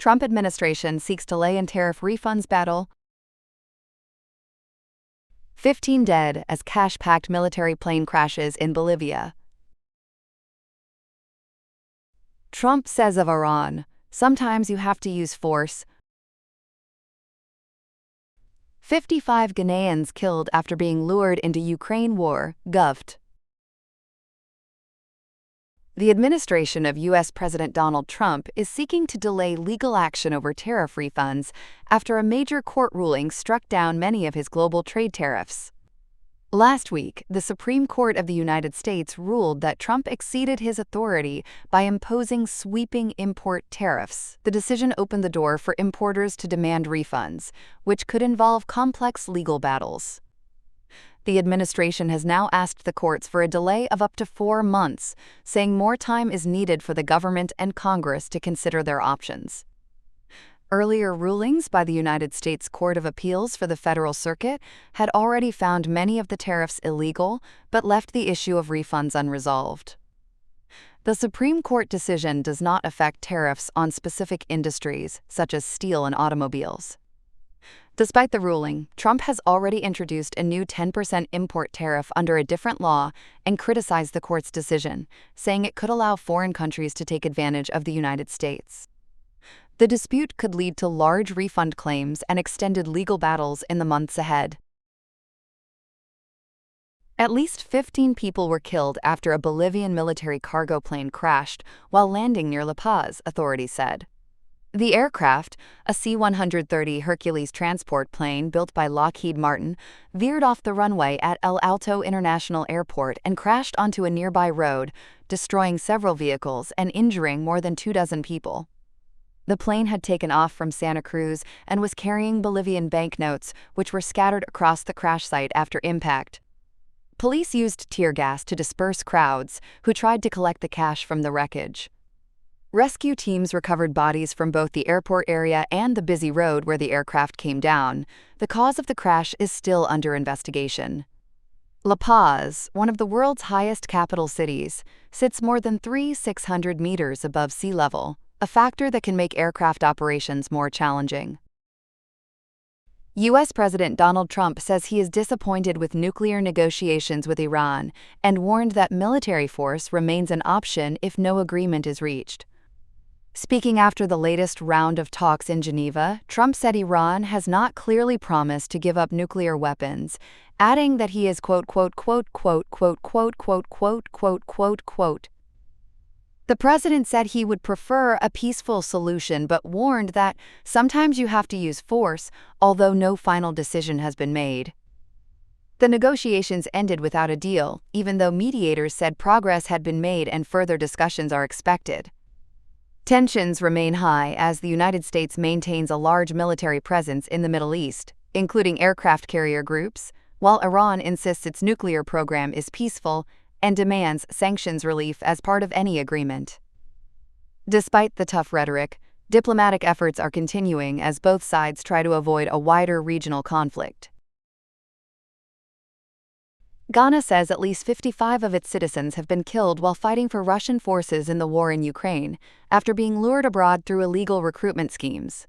Trump administration seeks delay in tariff refunds battle. 15 dead as cash-packed military plane crashes in Bolivia. Trump says of Iran, "Sometimes you have to use force." 55 Ghanaians killed after being lured into Ukraine war, Govt. The administration of U.S. President Donald Trump is seeking to delay legal action over tariff refunds after a major court ruling struck down many of his global trade tariffs. Last week, the Supreme Court of the United States ruled that Trump exceeded his authority by imposing sweeping import tariffs. The decision opened the door for importers to demand refunds, which could involve complex legal battles. The administration has now asked the courts for a delay of up to 4 months, saying more time is needed for the government and Congress to consider their options. Earlier rulings by the United States Court of Appeals for the Federal Circuit had already found many of the tariffs illegal, but left the issue of refunds unresolved. The Supreme Court decision does not affect tariffs on specific industries, such as steel and automobiles. Despite the ruling, Trump has already introduced a new 10% import tariff under a different law and criticized the court's decision, saying it could allow foreign countries to take advantage of the United States. The dispute could lead to large refund claims and extended legal battles in the months ahead. At least 15 people were killed after a Bolivian military cargo plane crashed while landing near La Paz, authorities said. The aircraft, a C-130 Hercules transport plane built by Lockheed Martin, veered off the runway at El Alto International Airport and crashed onto a nearby road, destroying several vehicles and injuring more than 24 people. The plane had taken off from Santa Cruz and was carrying Bolivian banknotes, which were scattered across the crash site after impact. Police used tear gas to disperse crowds who tried to collect the cash from the wreckage. Rescue teams recovered bodies from both the airport area and the busy road where the aircraft came down. The cause of the crash is still under investigation. La Paz, one of the world's highest capital cities, sits more than 3,600 meters above sea level, a factor that can make aircraft operations more challenging. U.S. President Donald Trump says he is disappointed with nuclear negotiations with Iran and warned that military force remains an option if no agreement is reached. Speaking after the latest round of talks in Geneva, Trump said Iran has not clearly promised to give up nuclear weapons, adding that he is quote, quote, quote, quote, quote, quote, quote, quote, quote, quote, quote. The president said he would prefer a peaceful solution but warned that sometimes you have to use force, although no final decision has been made. The negotiations ended without a deal, even though mediators said progress had been made and further discussions are expected. Tensions remain high as the United States maintains a large military presence in the Middle East, including aircraft carrier groups, while Iran insists its nuclear program is peaceful and demands sanctions relief as part of any agreement. Despite the tough rhetoric, diplomatic efforts are continuing as both sides try to avoid a wider regional conflict. Ghana says at least 55 of its citizens have been killed while fighting for Russian forces in the war in Ukraine, after being lured abroad through illegal recruitment schemes.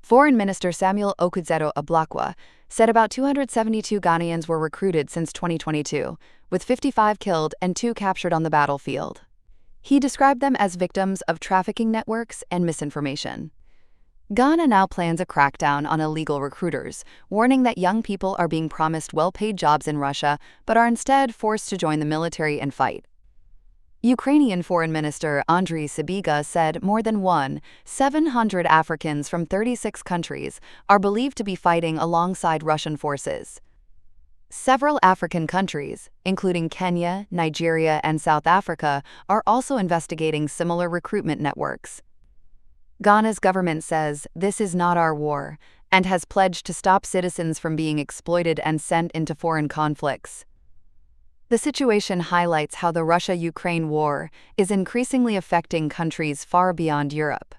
Foreign Minister Samuel Okudzeto Ablakwa said about 272 Ghanaians were recruited since 2022, with 55 killed and 2 captured on the battlefield. He described them as victims of trafficking networks and misinformation. Ghana now plans a crackdown on illegal recruiters, warning that young people are being promised well-paid jobs in Russia but are instead forced to join the military and fight. Ukrainian Foreign Minister Andriy Sybiga said more than 700 Africans from 36 countries are believed to be fighting alongside Russian forces. Several African countries, including Kenya, Nigeria, and South Africa, are also investigating similar recruitment networks. Ghana's government says this is not our war and has pledged to stop citizens from being exploited and sent into foreign conflicts. The situation highlights how the Russia-Ukraine war is increasingly affecting countries far beyond Europe.